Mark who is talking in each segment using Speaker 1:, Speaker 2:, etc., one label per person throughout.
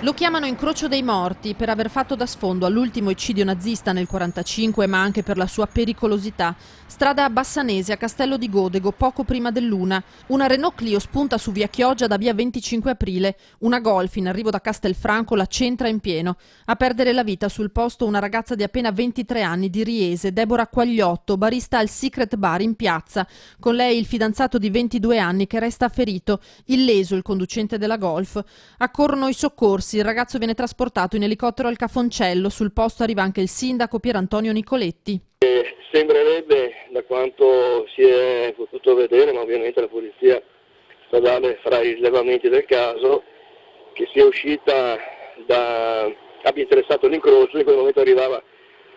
Speaker 1: Lo chiamano incrocio dei morti per aver fatto da sfondo all'ultimo eccidio nazista nel 1945, ma anche per la sua pericolosità. Strada a Bassanese, a Castello di Godego, poco prima dell'1. Una Renault Clio spunta su via Chioggia da via 25 aprile. Una Golf in arrivo da Castelfranco la centra in pieno. A perdere la vita sul posto una ragazza di appena 23 anni di Riese, Deborah Quagliotto, barista al Secret Bar in piazza. Con lei il fidanzato di 22 anni che resta ferito. Illeso il conducente della Golf. Accorrono i soccorsi. Il ragazzo viene trasportato in elicottero al Cafoncello. Sul posto arriva anche il sindaco Pierantonio Nicoletti.
Speaker 2: Sembrerebbe, da quanto si è potuto vedere, ma ovviamente la polizia stradale farà i rilevamenti del caso, che sia uscita abbia interessato l'incrocio. In quel momento arrivava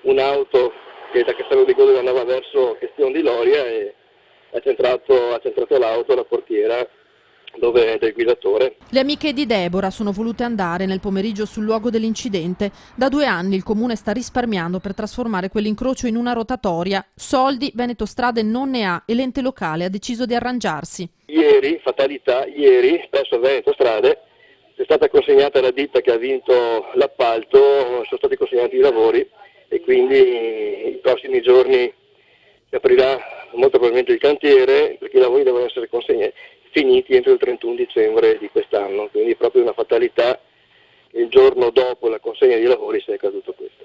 Speaker 2: un'auto che da Castello di Godego andava verso Question di Loria e ha centrato l'auto, la portiera, dove è del guidatore.
Speaker 1: Le amiche di Deborah sono volute andare nel pomeriggio sul luogo dell'incidente. Da 2 anni il comune sta risparmiando per trasformare quell'incrocio in una rotatoria. Soldi Veneto Strade non ne ha e l'ente locale ha deciso di arrangiarsi.
Speaker 2: Ieri, fatalità, presso Veneto Strade è stata consegnata la ditta che ha vinto l'appalto, sono stati consegnati i lavori e quindi i prossimi giorni si aprirà molto probabilmente il cantiere, perché i lavori devono essere finiti entro il 31 dicembre di quest'anno, quindi è proprio una fatalità che il giorno dopo la consegna dei lavori sia accaduto questo.